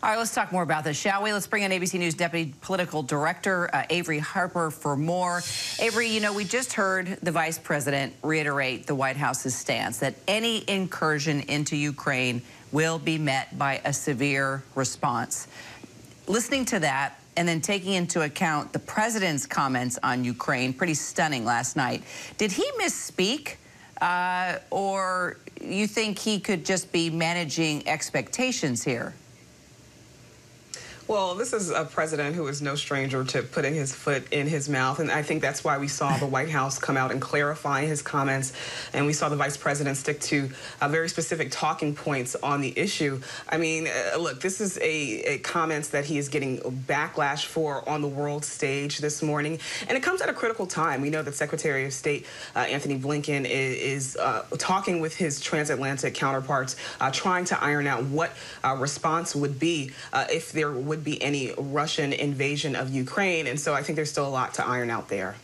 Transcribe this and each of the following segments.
All right, let's talk more about this, shall we? Let's bring in ABC News Deputy Political Director Averi Harper for more. Averi, you know, we just heard the Vice President reiterate the White House's stance that any incursion into Ukraine will be met by a severe response. Listening to that and then taking into account the President's comments on Ukraine, pretty stunning last night, did he misspeak? Or you think he could just be managing expectations here? Well, this is a president who is no stranger to putting his foot in his mouth, and I think that's why we saw the White House come out and clarify his comments, and we saw the vice president stick to very specific talking points on the issue. I mean, look, this is a comments that he is getting backlash for on the world stage this morning, and it comes at a critical time. We know that Secretary of State Antony Blinken is talking with his transatlantic counterparts, trying to iron out what response would be if there would be any Russian invasion of Ukraine. And so I think there's still a lot to iron out there.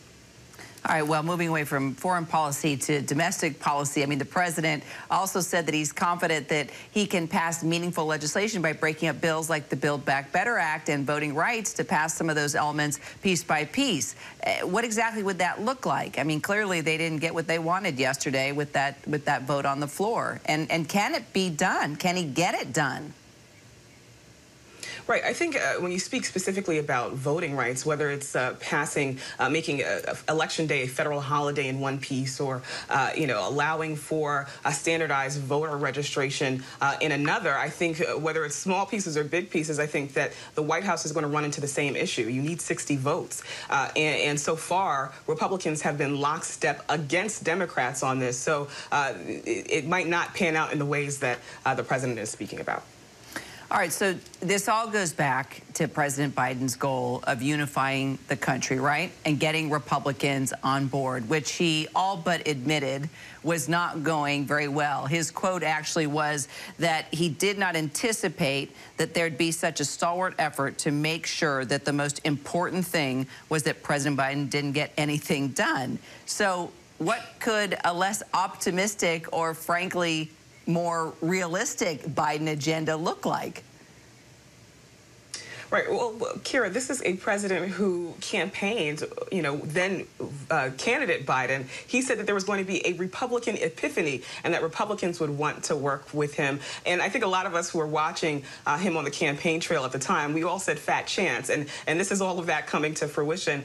All right, well, moving away from foreign policy to domestic policy, I mean, the president also said that he's confident that he can pass meaningful legislation by breaking up bills like the Build Back Better Act and voting rights to pass some of those elements piece by piece. What exactly would that look like? I mean, clearly they didn't get what they wanted yesterday with that vote on the floor. And can it be done? Can he get it done? Right. I think when you speak specifically about voting rights, whether it's making Election Day a federal holiday in one piece, or allowing for a standardized voter registration in another, I think whether it's small pieces or big pieces, I think that the White House is going to run into the same issue. You need 60 votes, and so far Republicans have been lockstep against Democrats on this. So it might not pan out in the ways that the president is speaking about. All right, so this all goes back to President Biden's goal of unifying the country, right? And getting Republicans on board, which he all but admitted was not going very well. His quote actually was that he did not anticipate that there'd be such a stalwart effort to make sure that the most important thing was that President Biden didn't get anything done. So what could a less optimistic or, frankly, more realistic Biden agenda look like? Right. Well, Kira, this is a president who campaigned, then candidate Biden. He said that there was going to be a Republican epiphany and that Republicans would want to work with him. And I think a lot of us who were watching him on the campaign trail at the time, we all said fat chance. And this is all of that coming to fruition.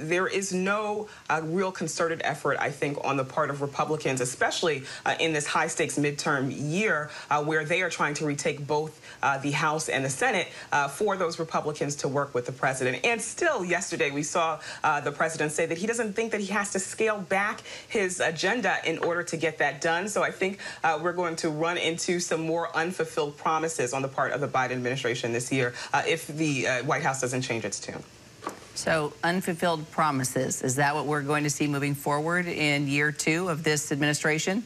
There is no real concerted effort, I think, on the part of Republicans, especially in this high stakes midterm year where they are trying to retake both the House and the Senate for those Republicans to work with the president. And still yesterday we saw the president say that he doesn't think that he has to scale back his agenda in order to get that done. So I think we're going to run into some more unfulfilled promises on the part of the Biden administration this year if the White House doesn't change its tune. So unfulfilled promises, is that what we're going to see moving forward in year 2 of this administration?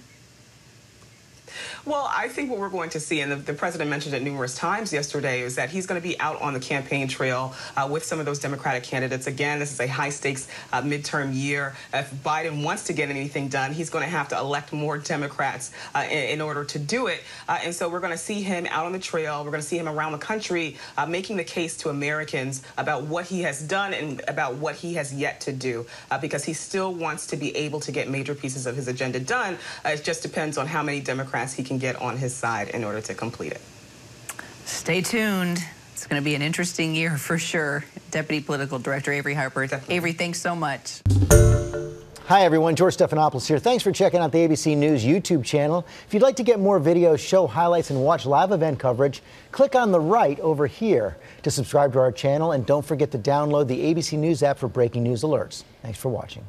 Well, I think what we're going to see, and the president mentioned it numerous times yesterday, is that he's going to be out on the campaign trail with some of those Democratic candidates. Again, this is a high-stakes midterm year. If Biden wants to get anything done, he's going to have to elect more Democrats in order to do it. And so we're going to see him out on the trail. We're going to see him around the country making the case to Americans about what he has done and about what he has yet to do, because he still wants to be able to get major pieces of his agenda done. It just depends on how many Democrats he can get on his side in order to complete it. Stay tuned. It's going to be an interesting year for sure. Deputy Political Director Averi Harper. Definitely. Averi, thanks so much. Hi, everyone. George Stephanopoulos here. Thanks for checking out the ABC News YouTube channel. If you'd like to get more videos, show highlights, and watch live event coverage, click on the right over here to subscribe to our channel. And don't forget to download the ABC News app for breaking news alerts. Thanks for watching.